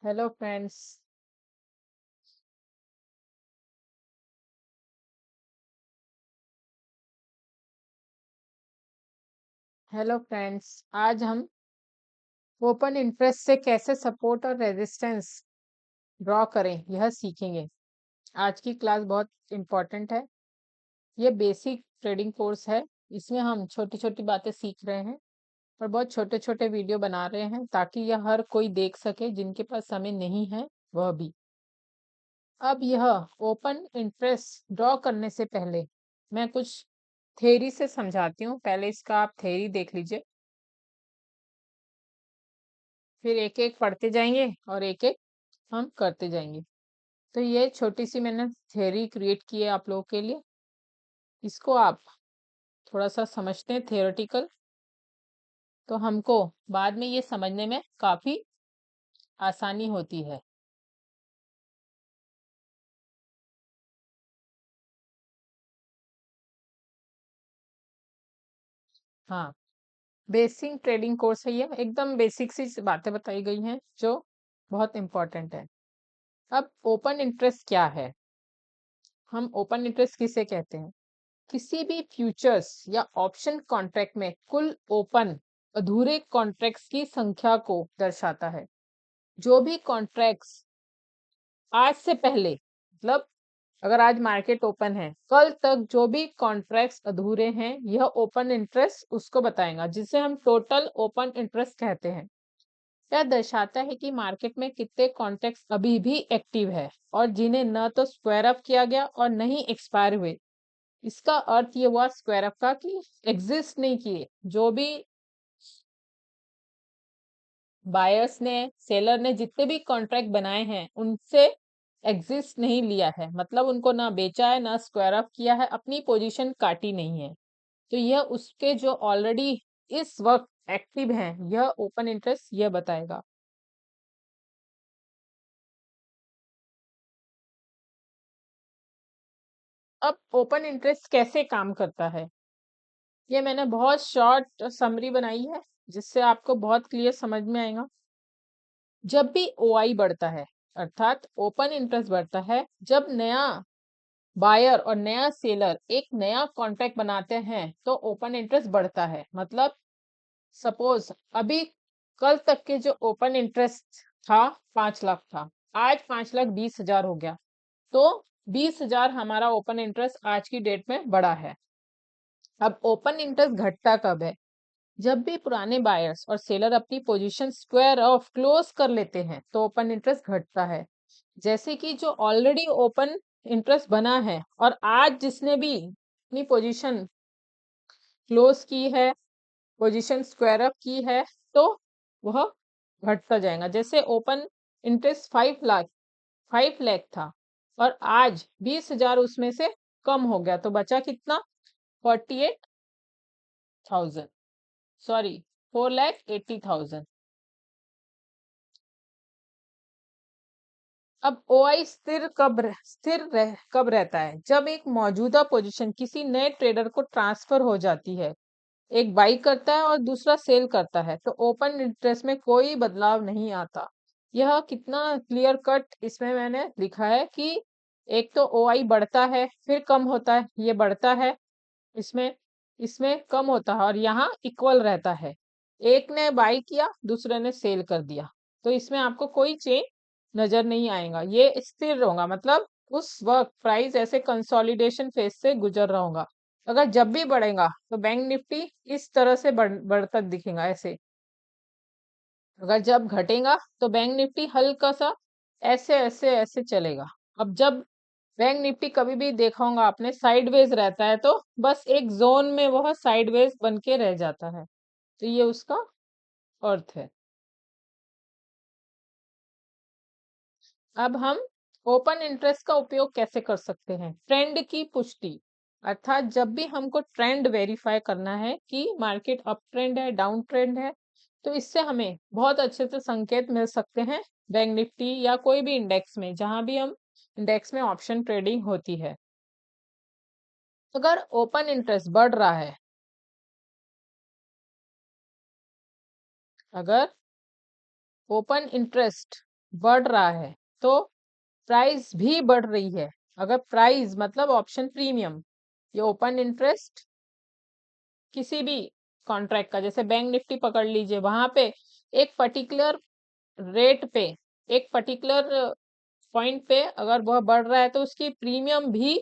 Hello friends. आज हम open interest से कैसे सपोर्ट और रेजिस्टेंस ड्रॉ करें यह सीखेंगे। आज की क्लास बहुत इम्पोर्टेंट है। ये बेसिक ट्रेडिंग कोर्स है। इसमें हम छोटी छोटी बातें सीख रहे हैं और बहुत छोटे छोटे वीडियो बना रहे हैं ताकि यह हर कोई देख सके, जिनके पास समय नहीं है वह भी। अब यह ओपन इंटरेस्ट ड्रॉ करने से पहले मैं कुछ थ्योरी से समझाती हूँ। पहले इसका आप थ्योरी देख लीजिए, फिर एक एक पढ़ते जाएंगे और एक एक हम करते जाएंगे। तो ये छोटी सी मैंने थ्योरी क्रिएट की है आप लोगों के लिए। इसको आप थोड़ा सा समझते हैं थियोरेटिकल, तो हमको बाद में ये समझने में काफी आसानी होती है। हाँ, बेसिक ट्रेडिंग कोर्स है, ये एकदम बेसिक सी बातें बताई गई हैं जो बहुत इंपॉर्टेंट है। अब ओपन इंटरेस्ट क्या है, हम ओपन इंटरेस्ट किसे कहते हैं? किसी भी फ्यूचर्स या ऑप्शन कॉन्ट्रैक्ट में कुल ओपन अधूरे कॉन्ट्रैक्ट्स की संख्या को दर्शाता है। जो भी कॉन्ट्रैक्ट्स आज से पहले, मतलब अगर आज मार्केट ओपन है, कल तक जो भी कॉन्ट्रैक्ट्स अधूरे हैं यह ओपन इंटरेस्ट उसको बताएगा, जिसे हम टोटल ओपन इंटरेस्ट कहते हैं। यह दर्शाता है कि मार्केट में कितने कॉन्ट्रैक्ट्स अभी भी एक्टिव है और जिन्हें न तो स्क्वायर अप किया गया और न ही एक्सपायर हुए। इसका अर्थ ये हुआ स्क्वायर अप का कि एग्जिस्ट नहीं किए। जो भी बायर्स ने, सेलर ने जितने भी कॉन्ट्रैक्ट बनाए हैं उनसे एग्जिस्ट नहीं लिया है, मतलब उनको ना बेचा है ना स्क्वायर अप किया है, अपनी पोजीशन काटी नहीं है। तो यह उसके जो ऑलरेडी इस वक्त एक्टिव हैं यह ओपन इंटरेस्ट यह बताएगा। अब ओपन इंटरेस्ट कैसे काम करता है, ये मैंने बहुत शॉर्ट समरी बनाई है जिससे आपको बहुत क्लियर समझ में आएगा। जब भी ओआई बढ़ता है, अर्थात ओपन इंटरेस्ट बढ़ता है, जब नया बायर और नया सेलर एक नया कॉन्ट्रैक्ट बनाते हैं तो ओपन इंटरेस्ट बढ़ता है। मतलब सपोज अभी कल तक के जो ओपन इंटरेस्ट था 5 लाख था, आज 5,20,000 हो गया। तो 20,000 हमारा ओपन इंटरेस्ट आज की डेट में बढ़ा है। अब ओपन इंटरेस्ट घटता कब है? जब भी पुराने बायर्स और सेलर अपनी पोजीशन स्क्वायर ऑफ क्लोज कर लेते हैं तो ओपन इंटरेस्ट घटता है। जैसे कि जो ऑलरेडी ओपन इंटरेस्ट बना है और आज जिसने भी अपनी पोजीशन क्लोज की है, पोजीशन स्क्वायर अप की है, तो वह घटता जाएगा। जैसे ओपन इंटरेस्ट 5 लाख था और आज 20,000 उसमें से कम हो गया, तो बचा कितना? 48,000, सॉरी 4,80,000। अब ओआई कब रहता है? जब एक मौजूदा पोजीशन किसी नए ट्रेडर को ट्रांसफर हो जाती है। एक बाई करता है और दूसरा सेल करता है तो ओपन इंटरेस्ट में कोई बदलाव नहीं आता। यह कितना क्लियर कट इसमें मैंने लिखा है कि एक तो ओआई बढ़ता है फिर कम होता है, ये बढ़ता है, इसमें इसमें कम होता है और यहाँ इक्वल रहता है। एक ने बाई किया, दूसरे ने सेल कर दिया, तो इसमें आपको कोई चेंज नजर नहीं आएगा, ये स्थिर होगा। मतलब उस वक्त प्राइस ऐसे कंसोलिडेशन फेज से गुजर रहा होगा। अगर जब भी बढ़ेगा तो बैंक निफ्टी इस तरह से बढ़ता दिखेगा ऐसे। अगर जब घटेगा तो बैंक निफ्टी हल्का सा ऐसे ऐसे ऐसे चलेगा। अब जब बैंक निफ्टी कभी भी देखा होगा आपने साइडवेज रहता है तो बस एक जोन में वह साइडवेज बन के रह जाता है। तो ये उसका अर्थ है। अब हम ओपन इंटरेस्ट का उपयोग कैसे कर सकते हैं? ट्रेंड की पुष्टि, अर्थात जब भी हमको ट्रेंड वेरीफाई करना है कि मार्केट अप ट्रेंड है डाउन ट्रेंड है, तो इससे हमें बहुत अच्छे से संकेत मिल सकते हैं बैंक निफ्टी या कोई भी इंडेक्स में, जहां भी हम इंडेक्स में ऑप्शन ट्रेडिंग होती है। अगर ओपन इंटरेस्ट बढ़ रहा है, अगर ओपन इंटरेस्ट बढ़ रहा है तो प्राइस भी बढ़ रही है। अगर प्राइस मतलब ऑप्शन प्रीमियम, ये ओपन इंटरेस्ट किसी भी कॉन्ट्रैक्ट का, जैसे बैंक निफ्टी पकड़ लीजिए, वहां पे एक पर्टिकुलर रेट पे, एक पर्टिकुलर पॉइंट पे अगर वह बढ़ रहा है तो उसकी प्रीमियम भी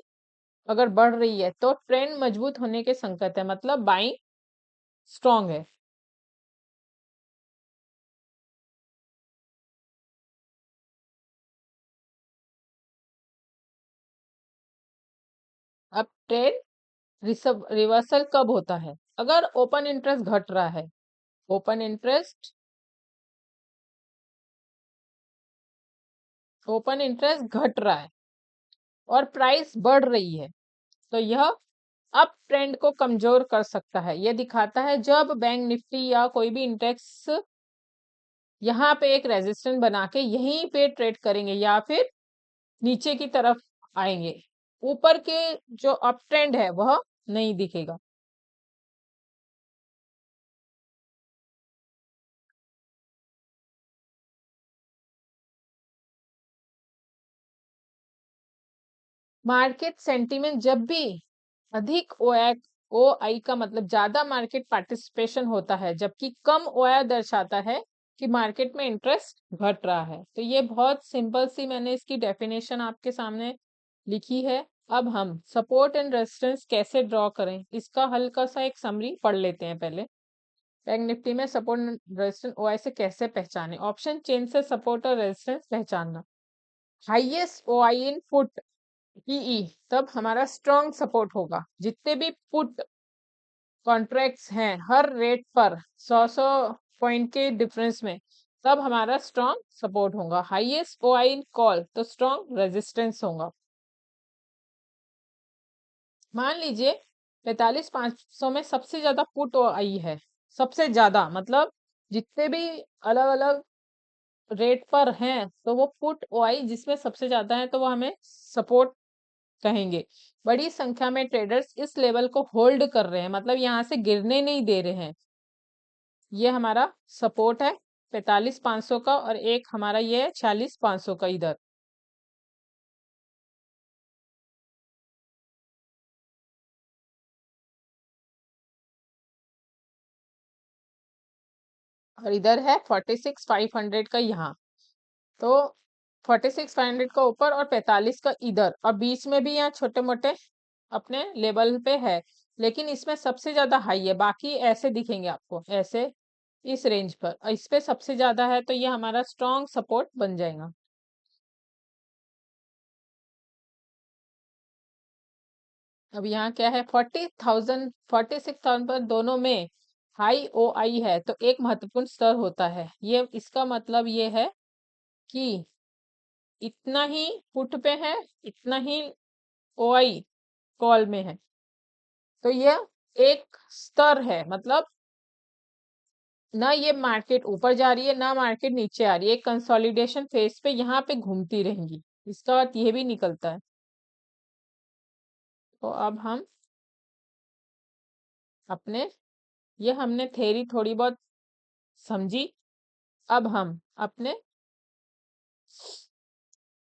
अगर बढ़ रही है तो ट्रेंड मजबूत होने के संकेत है, मतलब बाइंग स्ट्रांग है। अब ट्रेंड रिवर्सल कब होता है? अगर ओपन इंटरेस्ट घट रहा है, ओपन इंटरेस्ट ओपन इंटरेस्ट घट रहा है और प्राइस बढ़ रही है, तो यह अप ट्रेंड को कमजोर कर सकता है। यह दिखाता है जब बैंक निफ्टी या कोई भी इंडेक्स यहाँ पे एक रेजिस्टेंस बना के यहीं पे ट्रेड करेंगे या फिर नीचे की तरफ आएंगे, ऊपर के जो अप ट्रेंड है वह नहीं दिखेगा। मार्केट सेंटीमेंट जब भी अधिक ओ आई का मतलब ज्यादा मार्केट पार्टिसिपेशन होता है, जबकि कम ओ आई दर्शाता है कि मार्केट में इंटरेस्ट घट रहा है। तो ये बहुत सिंपल सी मैंने इसकी डेफिनेशन आपके सामने लिखी है। अब हम सपोर्ट एंड रेजिस्टेंस कैसे ड्रॉ करें, इसका हल्का सा एक समरी पढ़ लेते हैं पहले। बैंक निफ्टी में support and resistance O I से कैसे पहचाने? ऑप्शन चेन से सपोर्ट और रेजिस्टेंस पहचानना। Highest O I in put PE, तब हमारा स्ट्रॉन्ग सपोर्ट होगा। जितने भी पुट कॉन्ट्रैक्ट्स हैं हर रेट पर 100 पॉइंट के डिफरेंस में, तब हमारा स्ट्रॉन्ग सपोर्ट होगा। Highest O I in call तो स्ट्रॉन्ग रेजिस्टेंस होगा। मान लीजिए 45,500 में सबसे ज्यादा पुट ओ आई है, सबसे ज्यादा मतलब जितने भी अलग अलग रेट पर हैं तो वो पुट ओ आई जिसमें सबसे ज्यादा है तो वो हमें सपोर्ट कहेंगे। बड़ी संख्या में ट्रेडर्स इस लेवल को होल्ड कर रहे हैं, मतलब यहाँ से गिरने नहीं दे रहे हैं। ये हमारा सपोर्ट है 45,500 का, और एक हमारा ये है 46,500 का इधर। और इधर है 46,500 का यहाँ। तो 46,500 का ऊपर और 45 का इधर, और बीच में भी यहाँ छोटे मोटे अपने लेवल पे है, लेकिन इसमें सबसे ज्यादा हाई है। बाकी ऐसे दिखेंगे आपको, ऐसे इस रेंज पर, और इस पे सबसे ज्यादा है तो ये हमारा स्ट्रॉन्ग सपोर्ट बन जाएगा। अब यहाँ क्या है, 40,000 46,000 पर दोनों में हाई ओ आई है तो एक महत्वपूर्ण स्तर होता है। ये इसका मतलब ये है कि इतना ही पुट पे है, इतना ही ओ आई कॉल में है। तो ये एक स्तर है, मतलब ना ये मार्केट ऊपर जा रही है ना मार्केट नीचे आ रही है, एक कंसोलिडेशन फेज पे यहाँ पे घूमती रहेंगी। इसका अर्थ ये भी निकलता है। तो अब हम अपने, ये हमने थ्योरी थोड़ी बहुत समझी, अब हम अपने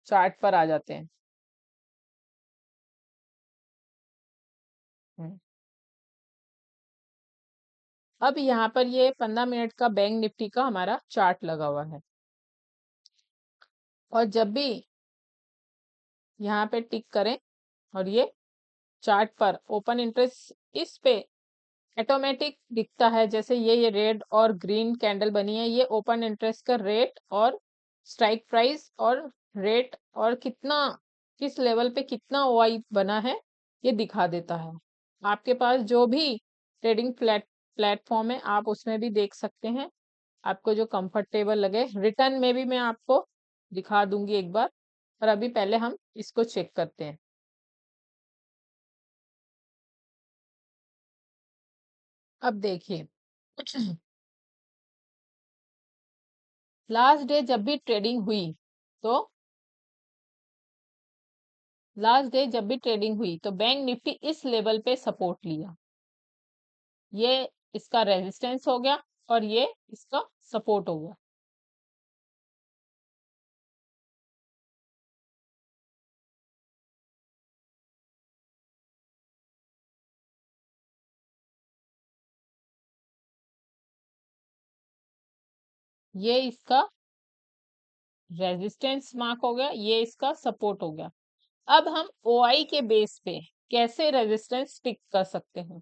चार्ट पर आ जाते हैं। हम्म, अब यहाँ पर ये 15 मिनट का बैंक निफ्टी का हमारा चार्ट लगा हुआ है, और जब भी यहाँ पे टिक करें और ये चार्ट पर ओपन इंटरेस्ट इस पे ऑटोमेटिक दिखता है, जैसे ये रेड और ग्रीन कैंडल बनी है, ये ओपन इंटरेस्ट का रेट और स्ट्राइक प्राइस और रेट और कितना, किस लेवल पे कितना ओआई बना है, ये दिखा देता है। आपके पास जो भी ट्रेडिंग प्लेटफॉर्म है आप उसमें भी देख सकते हैं, आपको जो कंफर्टेबल लगे। रिटर्न में भी मैं आपको दिखा दूंगी एक बार, पर अभी पहले हम इसको चेक करते हैं। अब देखिए लास्ट डे जब भी ट्रेडिंग हुई तो बैंक निफ्टी इस लेवल पे सपोर्ट लिया, ये इसका रेजिस्टेंस हो गया और ये इसका सपोर्ट हो गया। ये इसका रेजिस्टेंस मार्क हो गया, ये इसका सपोर्ट हो गया। अब हम ओआई के बेस पे कैसे रेजिस्टेंस पिक कर सकते हैं,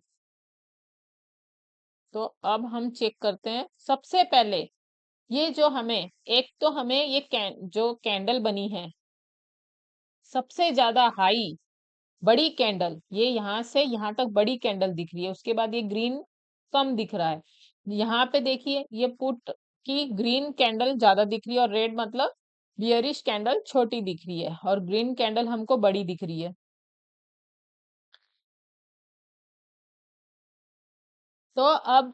तो अब हम चेक करते हैं। सबसे पहले ये जो हमें, एक तो हमें ये जो कैंडल बनी है सबसे ज्यादा हाई बड़ी कैंडल, ये यहाँ से यहाँ तक बड़ी कैंडल दिख रही है, उसके बाद ये ग्रीन कम दिख रहा है। यहाँ पे देखिए ये पुट की ग्रीन कैंडल ज्यादा दिख रही है और रेड मतलब बियरिश कैंडल छोटी दिख रही है और ग्रीन कैंडल हमको बड़ी दिख रही है। तो अब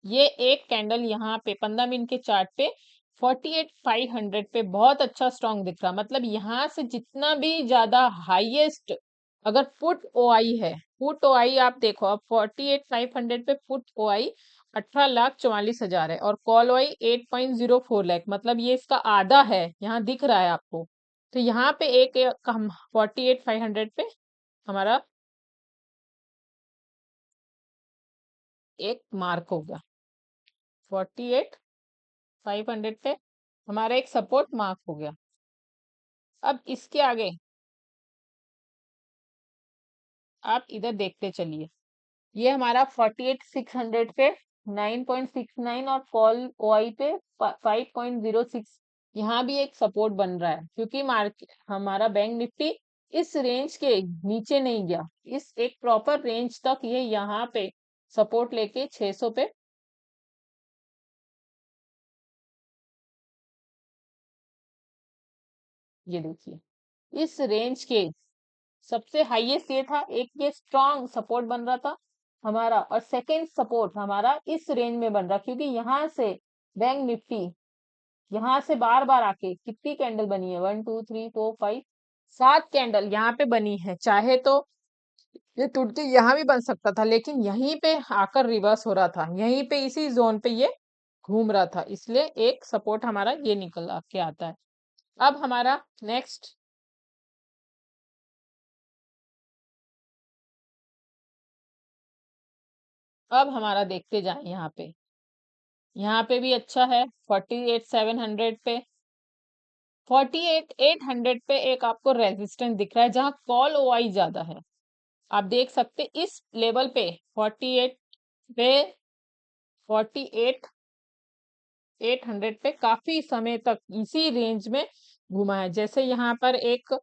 ये एक कैंडल यहाँ पे 15 मिनट के चार्ट पे 48,500 पे बहुत अच्छा स्ट्रांग दिख रहा, मतलब यहाँ से जितना भी ज्यादा हाईएस्ट अगर पुट ओआई है, पुट ओआई आप देखो अब 48,500 पे पुट ओआई 18,44,000 है और कॉल ओआई 8.04 लाख, मतलब ये इसका आधा है, यहाँ दिख रहा है आपको। तो यहाँ पे एक हम 48,500 पे हमारा एक मार्क होगा, 48,500 पे हमारा एक सपोर्ट मार्क हो गया। अब इसके आगे आप इधर देखते चलिए, ये हमारा 48,600 पे 9.69 और कॉल ओआई पे 5.06, यहाँ भी एक सपोर्ट बन रहा है क्योंकि मार्केट हमारा बैंक निफ्टी इस रेंज के नीचे नहीं गया, इस एक प्रॉपर रेंज तक ये यहाँ पे सपोर्ट लेके 600 पे, ये देखिए इस रेंज के सबसे हाईएस्ट ये था, एक ये स्ट्रॉन्ग सपोर्ट बन रहा था हमारा और सेकंड सपोर्ट हमारा इस रेंज में बन रहा, क्योंकि यहाँ से बैंक निफ्टी यहाँ से बार बार आके कितनी कैंडल बनी है, 1 2 3 4 5 7 कैंडल यहाँ पे बनी है, चाहे तो ये टूट के यहाँ भी बन सकता था लेकिन यहीं पे आकर रिवर्स हो रहा था, यहीं पे इसी जोन पे ये घूम रहा था, इसलिए एक सपोर्ट हमारा ये निकल के आता है। अब हमारा नेक्स्ट, अब हमारा देखते जाए यहाँ पे भी अच्छा है 48,700 पे, 48,800 पे एक आपको रेजिस्टेंस दिख रहा है जहां कॉल ओआई ज्यादा है, आप देख सकते इस लेवल पे 48 पे 48,800 पे काफी समय तक इसी रेंज में घुमा है, जैसे यहाँ पर एक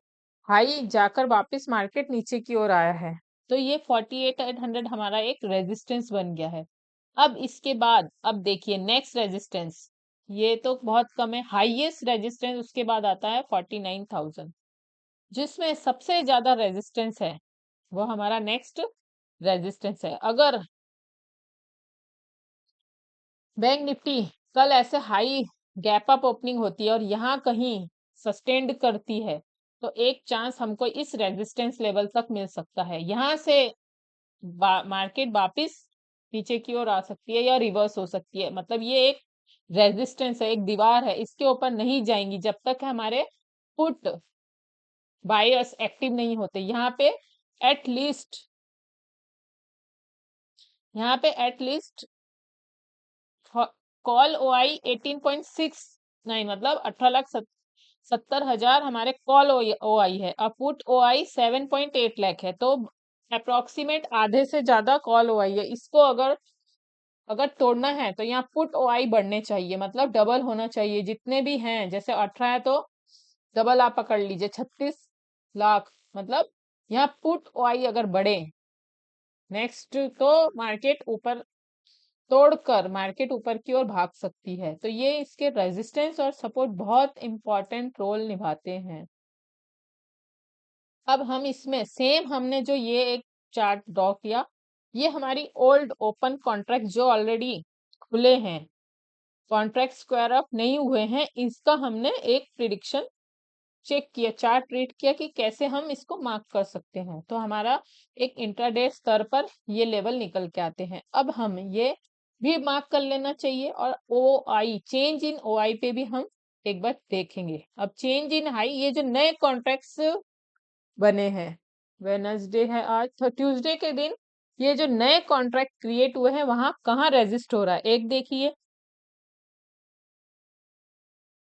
हाई जाकर वापस मार्केट नीचे की ओर आया है, तो ये 48,800 हमारा एक रेजिस्टेंस बन गया है। अब इसके बाद अब देखिए नेक्स्ट रेजिस्टेंस, ये तो बहुत कम है, हाईएस्ट रेजिस्टेंस उसके बाद आता है 49,000, जिसमें सबसे ज्यादा रेजिस्टेंस है वो हमारा नेक्स्ट रेजिस्टेंस है। अगर बैंक निफ्टी कल ऐसे हाई गैप अप ओपनिंग होती है और यहाँ कहीं सस्टेन्ड करती है तो एक चांस हमको इस रेजिस्टेंस लेवल तक मिल सकता है, यहाँ से मार्केट वापिस पीछे की ओर आ सकती है या रिवर्स हो सकती है, मतलब ये एक रेजिस्टेंस है, एक दीवार है, इसके ऊपर नहीं जाएंगी जब तक हमारे पुट बायर्स एक्टिव नहीं होते। एटलीस्ट यहाँ पे एटलीस्ट कॉल ओआई 18.69 मतलब 18,70,000 हमारे कॉल ओआई है और पुट ओआई 7.8 लाख है, तो अप्रोक्सीमेट आधे से ज्यादा कॉल ओआई है, इसको अगर अगर तोड़ना है तो यहाँ पुट ओआई बढ़ने चाहिए, मतलब डबल होना चाहिए, जितने भी हैं जैसे 18 है तो डबल आप पकड़ लीजिए 36 लाख, मतलब यहाँ पुट ओआई अगर बढ़े नेक्स्ट तो मार्केट ऊपर तोड़कर मार्केट ऊपर की ओर भाग सकती है, तो ये इसके रेजिस्टेंस और सपोर्ट बहुत इंपॉर्टेंट रोल निभाते हैं। अब हम इसमें सेम हमने जो ये एक चार्ट ड्रॉ किया, ये हमारी ओल्ड ओपन कॉन्ट्रैक्ट जो ऑलरेडी खुले हैं, कॉन्ट्रैक्ट स्क्वायर अप नहीं हुए हैं, इसका हमने एक प्रिडिक्शन चेक किया, चार्ट रीड किया कि कैसे हम इसको मार्क कर सकते हैं, तो हमारा एक इंट्राडे स्तर पर ये लेवल निकल के आते हैं। अब हम ये भी मार्क कर लेना चाहिए और ओ आई चेंज इन ओ आई पे भी हम एक बार देखेंगे। अब चेंज इन हाई, ये जो नए कॉन्ट्रैक्ट्स बने हैं, वेनसडे है आज तो ट्यूसडे के दिन ये जो नए कॉन्ट्रैक्ट क्रिएट हुए हैं वहां कहाँ रेजिस्ट हो रहा है, एक देखिए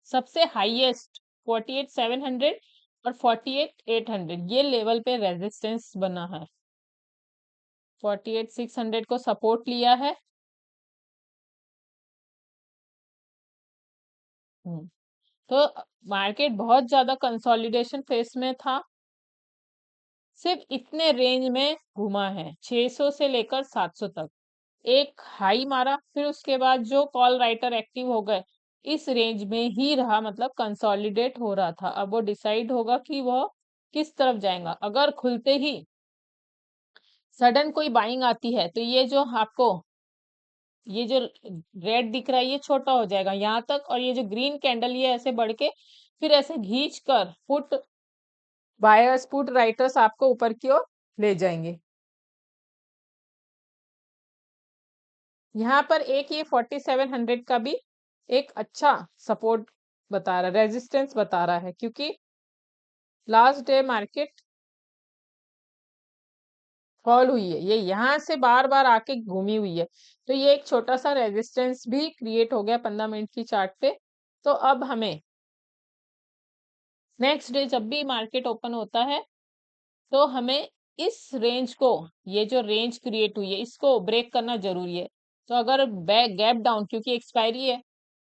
सबसे हाईएस्ट 48,700 और 48,800 ये लेवल पे रेजिस्टेंस बना है। 48,600 को सपोर्ट लिया है। तो मार्केट बहुत ज्यादा कंसोलिडेशन फेस में था, सिर्फ इतने रेंज में घुमा है 600 से लेकर 700 तक। एक हाई मारा, फिर उसके बाद जो कॉल राइटर एक्टिव हो गए इस रेंज में ही रहा, मतलब कंसोलिडेट हो रहा था। अब वो डिसाइड होगा कि वो किस तरफ जाएगा। अगर खुलते ही सडन कोई बाइंग आती है तो ये जो आपको ये जो रेड दिख रहा है ये छोटा हो जाएगा यहाँ तक, और ये जो ग्रीन कैंडल ये ऐसे बढ़ के फिर ऐसे खींच कर पुट बायर्स पुट राइटर्स आपको ऊपर की ओर ले जाएंगे। यहाँ पर एक ये 4700 का भी एक अच्छा सपोर्ट बता रहा है, रेजिस्टेंस बता रहा है, क्योंकि लास्ट डे मार्केट फॉल हुई है, ये यहाँ से बार बार आके घूमी हुई है, तो ये एक छोटा सा रेजिस्टेंस भी क्रिएट हो गया 15 मिनट की चार्ट पे। तो अब हमें नेक्स्ट डे जब भी मार्केट ओपन होता है तो हमें इस रेंज को, ये जो रेंज क्रिएट हुई है इसको ब्रेक करना जरूरी है। तो अगर बैक गैप डाउन, क्योंकि एक्सपायरी है,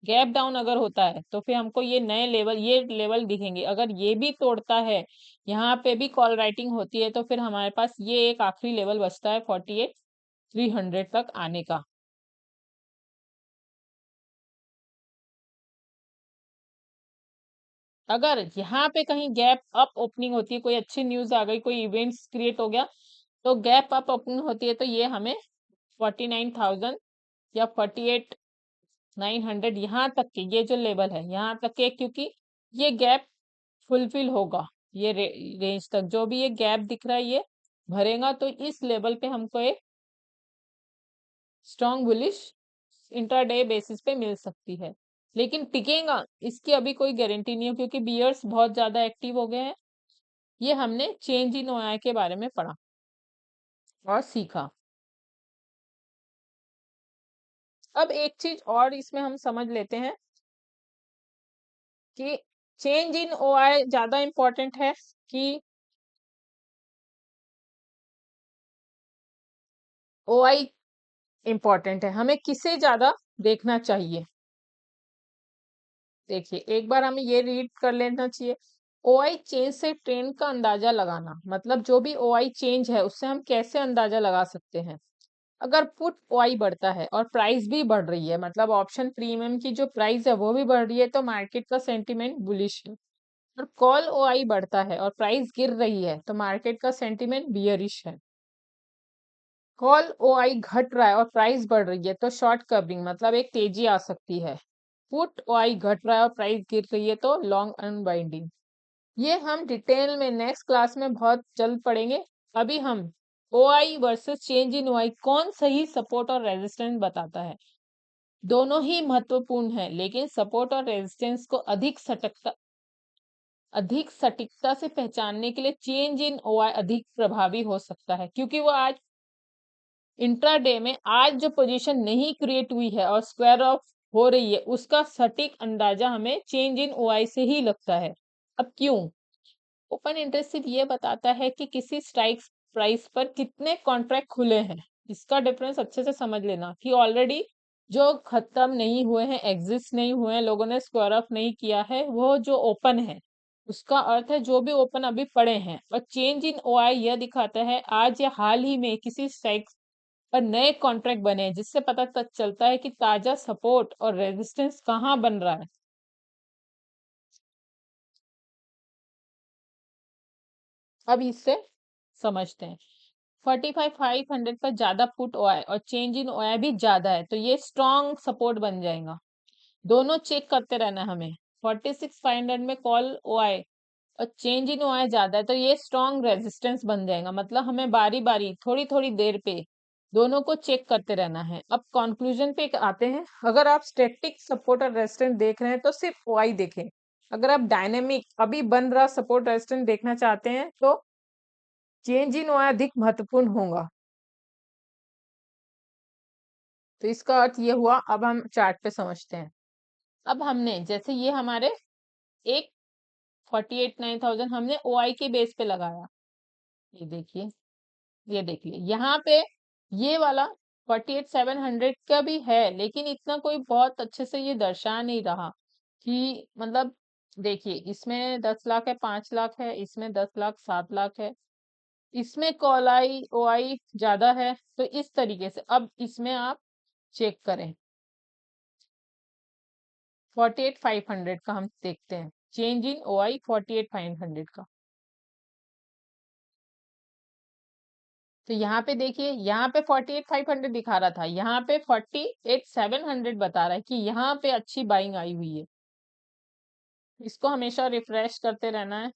गैप डाउन अगर होता है तो फिर हमको ये नए लेवल, ये लेवल दिखेंगे। अगर ये भी तोड़ता है, यहाँ पे भी कॉल राइटिंग होती है, तो फिर हमारे पास ये एक आखिरी लेवल बचता है 48,300 तक आने का। अगर यहाँ पे कहीं गैप अप ओपनिंग होती है, कोई अच्छी न्यूज आ गई, कोई इवेंट्स क्रिएट हो गया, तो गैप अप ओपनिंग होती है, तो ये हमें 49,000 या 48,900 यहाँ तक के, ये जो लेवल है यहाँ तक के, क्योंकि ये गैप फुलफिल होगा, ये रेंज तक जो भी ये गैप दिख रहा है ये भरेगा, तो इस लेवल पे हमको एक स्ट्रॉन्ग बुलिश इंट्राडे बेसिस पे मिल सकती है। लेकिन टिकेगा इसकी अभी कोई गारंटी नहीं है, क्योंकि बियर्स बहुत ज्यादा एक्टिव हो गए हैं। ये हमने चेंज इन ओआई के बारे में पढ़ा और सीखा। अब एक चीज और इसमें हम समझ लेते हैं कि चेंज इन ओआई ज्यादा इंपॉर्टेंट है कि ओआई इंपॉर्टेंट है, हमें किसे ज्यादा देखना चाहिए। देखिए एक बार हमें ये रीड कर लेना चाहिए, ओआई चेंज से ट्रेंड का अंदाजा लगाना, मतलब जो भी ओआई चेंज है उससे हम कैसे अंदाजा लगा सकते हैं। अगर पुट ओआई बढ़ता है और प्राइस भी बढ़ रही है, मतलब ऑप्शन प्रीमियम की जो प्राइस है वो भी बढ़ रही है, तो मार्केट का सेंटीमेंट बुलिश है। और कॉल ओआई बढ़ता है और प्राइस गिर रही है, तो मार्केट का सेंटीमेंट बियरिश है। कॉल ओआई घट रहा है और प्राइस बढ़ रही है, तो शॉर्ट कवरिंग, मतलब एक तेजी आ सकती है। पुट ओआई घट रहा है और प्राइस गिर रही है, तो लॉन्ग अनबाइंडिंग। ये हम डिटेल में नेक्स्ट क्लास में बहुत जल्द पढ़ेंगे। अभी हम OI versus change in OI कौन सही सपोर्ट और रेजिस्टेंस बताता है, दोनों ही महत्वपूर्ण है, लेकिन सपोर्ट और रेजिस्टेंस को अधिक सटीकता से पहचानने के लिए चेंज इन ओआई अधिक प्रभावी हो सकता है, क्योंकि वो आज इंट्राडे में आज जो पोजीशन नहीं क्रिएट हुई है और स्क्वायर ऑफ हो रही है, उसका सटीक अंदाजा हमें चेंज इन ओआई से ही लगता है। अब क्यों? ओपन इंटरेस्ट सिर्फ ये बताता है कि किसी स्ट्राइक प्राइस पर कितने कॉन्ट्रैक्ट खुले हैं। इसका डिफरेंस अच्छे से समझ लेना कि ऑलरेडी जो खत्म नहीं हुए हैं, एग्जिस्ट नहीं हुए हैं, लोगों ने स्क्वायर ऑफ नहीं किया है, वो जो ओपन है उसका अर्थ है जो भी ओपन अभी पड़े हैं। और चेंज इन ओआई यह दिखाता है आज या हाल ही में किसी स्ट्राइक पर नए कॉन्ट्रैक्ट बने हैं, जिससे पता तक चलता है कि ताजा सपोर्ट और रेजिस्टेंस कहाँ बन रहा है। अब इससे समझते हैं। 45,500 पर ज्यादा पुट ओआई और चेंज इन ओआई भी ज्यादा है, तो ये स्ट्रॉन्ग सपोर्ट बन जाएगा। दोनों चेक करते रहना हमें। 46,500 में कॉल ओआई और चेंज इन ओआई ज्यादा है, तो ये स्ट्रॉन्ग रेजिस्टेंस बन जाएगा। मतलब हमें बारी बारी थोड़ी थोड़ी देर पे दोनों को चेक करते रहना है। अब कंक्लूजन पे आते हैं। अगर आप स्टैटिक सपोर्ट और रेजिस्टेंस देख रहे हैं तो सिर्फ ओआई देखें। अगर आप डायनेमिक अभी बन रहा सपोर्ट रेजिस्टेंस देखना चाहते हैं तो चेंज इन ओआई अधिक महत्वपूर्ण होगा। तो इसका अर्थ ये हुआ। अब हम चार्ट पे समझते हैं। अब हमने जैसे ये हमारे एक 48,900 हमने ओआई के बेस पे लगाया, ये देखिए, ये देखिए यहाँ पे ये वाला 48,700 का भी है, लेकिन इतना कोई बहुत अच्छे से ये दर्शा नहीं रहा कि मतलब, देखिए इसमें 10 लाख है, 5 लाख है, इसमें 10 लाख, 7 लाख है, इसमें कॉलाई ओआई ज्यादा है। तो इस तरीके से अब इसमें आप चेक करें, 48,500 का हम देखते हैं, चेंज इन ओआई 48,500 का। तो यहाँ पे देखिए, यहाँ पे 48,500 दिखा रहा था, यहाँ पे 48,700 बता रहा है कि यहाँ पे अच्छी बाइंग आई हुई है। इसको हमेशा रिफ्रेश करते रहना है।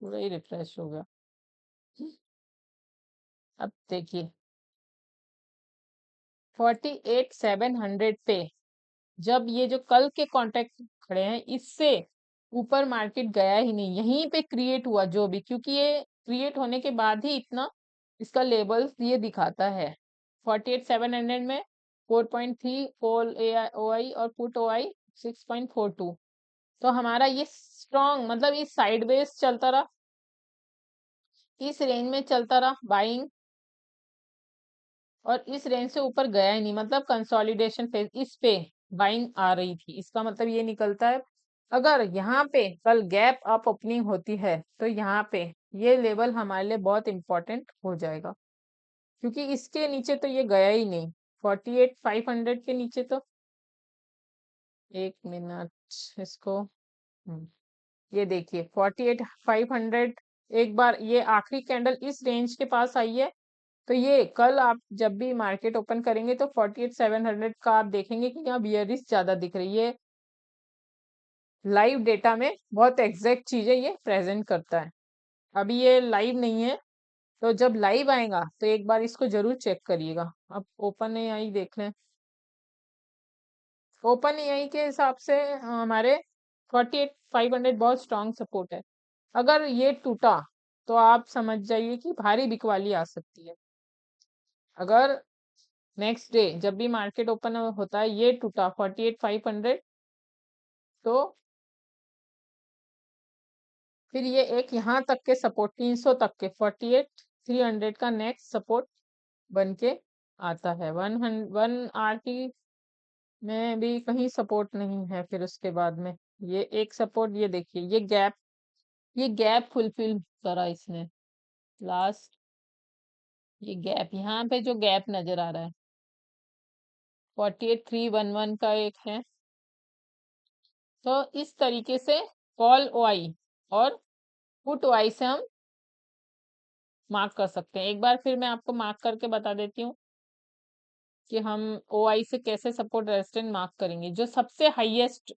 पूरा ही रिफ्रेश हो गया। अब देखिए 48,700 पे जब ये जो कल के कॉन्टेक्ट खड़े हैं, इससे ऊपर मार्केट गया ही नहीं, यहीं पे क्रिएट हुआ जो भी, क्योंकि ये क्रिएट होने के बाद ही इतना इसका लेवल्स ये दिखाता है। 48,700 में 4.3 कॉल ओआई और पुट ओआई 6.42। तो हमारा ये स्ट्रॉन्ग मतलब इस साइडवेज चलता रहा, इस रेंज में चलता रहा बाइंग, और इस रेंज से ऊपर गया ही नहीं, मतलब कंसोलिडेशन फेज इस पे बाइंग आ रही थी। इसका मतलब ये निकलता है, अगर यहाँ पे कल गैप अप ओपनिंग होती है तो यहाँ पे ये लेवल हमारे लिए बहुत इंपॉर्टेंट हो जाएगा, क्योंकि इसके नीचे तो ये गया ही नहीं, 48,500 के नीचे तो। एक मिनट, इसको ये देखिए 48,500, एक बार ये आखिरी कैंडल इस रेंज के पास आई है, तो ये कल आप जब भी मार्केट ओपन करेंगे तो 48,700 का आप देखेंगे कि यहाँ बियरिश ज्यादा दिख रही है। लाइव डेटा में बहुत एग्जैक्ट चीजें ये प्रेजेंट करता है। अभी ये लाइव नहीं है, तो जब लाइव आएगा तो एक बार इसको जरूर चेक करिएगा। अब ओपन एआई देख लें, ओपन एआई के हिसाब से हमारे 48,500 बहुत स्ट्रांग सपोर्ट है। अगर ये टूटा तो आप समझ जाइए कि भारी बिकवाली आ सकती है। अगर नेक्स्ट डे जब भी मार्केट ओपन होता है ये टूटा 48,500, तो फिर ये एक यहाँ तक के सपोर्ट 300 तक के 48,300 का नेक्स्ट सपोर्ट बन के आता है। 1 आर में भी कहीं सपोर्ट नहीं है, फिर उसके बाद में ये एक सपोर्ट, ये देखिए ये गैप फुलफिल करा इसने लास्ट, ये गैप यहाँ पे जो गैप नजर आ रहा है 48,311 का एक है। तो इस तरीके से कॉल ओआई और पुट ओआई से हम मार्क कर सकते हैं। एक बार फिर मैं आपको मार्क करके बता देती हूँ कि हम ओआई से कैसे सपोर्ट रेजिस्टेंस मार्क करेंगे। जो सबसे हाईएस्ट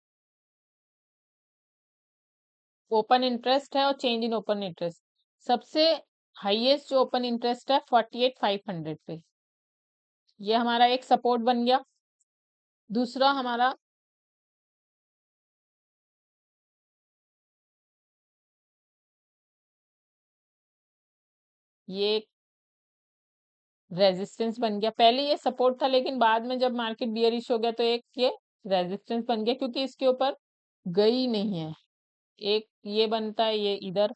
ओपन इंटरेस्ट है और चेंज इन ओपन इंटरेस्ट, सबसे हाईएस्ट जो ओपन इंटरेस्ट है 48,500 पे, ये हमारा एक सपोर्ट बन गया। दूसरा हमारा ये रेजिस्टेंस बन गया। पहले ये सपोर्ट था, लेकिन बाद में जब मार्केट बियरिश हो गया तो एक ये रेजिस्टेंस बन गया, क्योंकि इसके ऊपर गई नहीं है। एक ये बनता है, ये इधर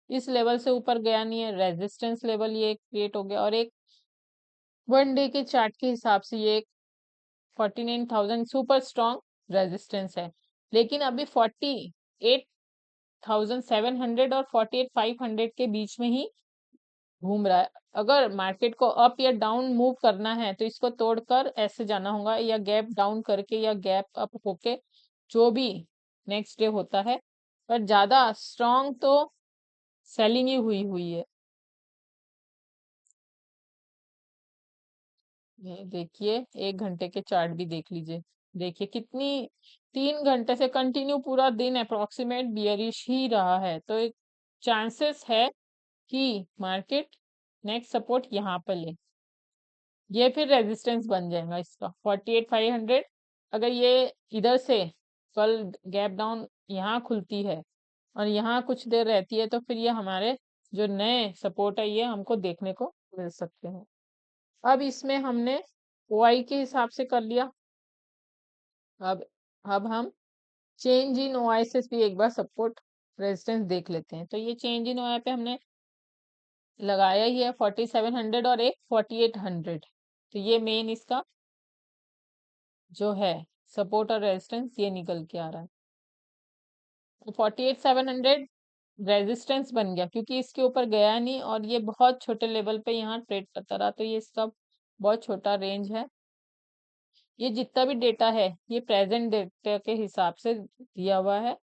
इस लेवल से ऊपर गया नहीं है, रेजिस्टेंस लेवल ये क्रिएट हो गया। और एक 1 डे के चार्ट के हिसाब से ये 49,000 सुपर स्ट्रॉन्ग रेजिस्टेंस है। लेकिन अभी 48,700 और 48,500 के बीच में ही घूम रहा है। अगर मार्केट को अप या डाउन मूव करना है तो इसको तोड़कर ऐसे जाना होगा, या गैप डाउन करके या गैप अप होके, जो भी नेक्स्ट डे होता है। पर ज्यादा स्ट्रॉन्ग तो सेलिंग ही हुई हुई है। ये देखिए 1 घंटे के चार्ट भी देख लीजिए, देखिए कितनी, 3 घंटे से कंटिन्यू पूरा दिन अप्रोक्सीमेट बियरिश ही रहा है। तो एक चांसेस है कि मार्केट नेक्स्ट सपोर्ट यहाँ पर ले, ये फिर रेजिस्टेंस बन जाएगा इसका 48,500। अगर ये इधर से कल गैप डाउन यहाँ खुलती है और यहाँ कुछ देर रहती है, तो फिर ये हमारे जो नए सपोर्ट है ये हमको देखने को मिल सकते हैं। अब इसमें हमने ओआई के हिसाब से कर लिया। अब हम चेंज इन ओआई से भी एक बार सपोर्ट रेजिस्टेंस देख लेते हैं। तो ये चेंज इन ओआई पे हमने लगाया ही है 4700 और एक 4800। तो ये मेन इसका जो है सपोर्ट और रेजिस्टेंस ये निकल के आ रहा है। तो 48,700 रेजिस्टेंस बन गया क्योंकि इसके ऊपर गया नहीं और ये बहुत छोटे लेवल पे यहाँ ट्रेड करता रहा, तो ये इसका बहुत छोटा रेंज है। ये जितना भी डेटा है ये प्रेजेंट डेटा के हिसाब से दिया हुआ है,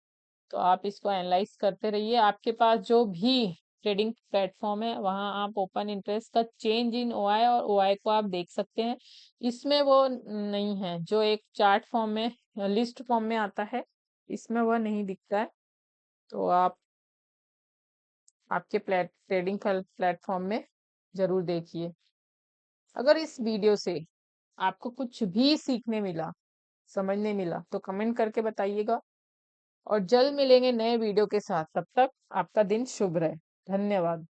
तो आप इसको एनालाइज करते रहिए। आपके पास जो भी ट्रेडिंग प्लेटफॉर्म है वहां आप ओपन इंटरेस्ट का चेंज इन ओआई और ओआई को आप देख सकते हैं। इसमें वो नहीं है जो एक चार्ट फॉर्म में लिस्ट फॉर्म में आता है, इसमें वह नहीं दिखता है। तो आप आपके ट्रेडिंग प्लेटफॉर्म में जरूर देखिए। अगर इस वीडियो से आपको कुछ भी सीखने मिला, समझने मिला, तो कमेंट करके बताइएगा। और जल्द मिलेंगे नए वीडियो के साथ, तब तक आपका दिन शुभ रहे। धन्यवाद।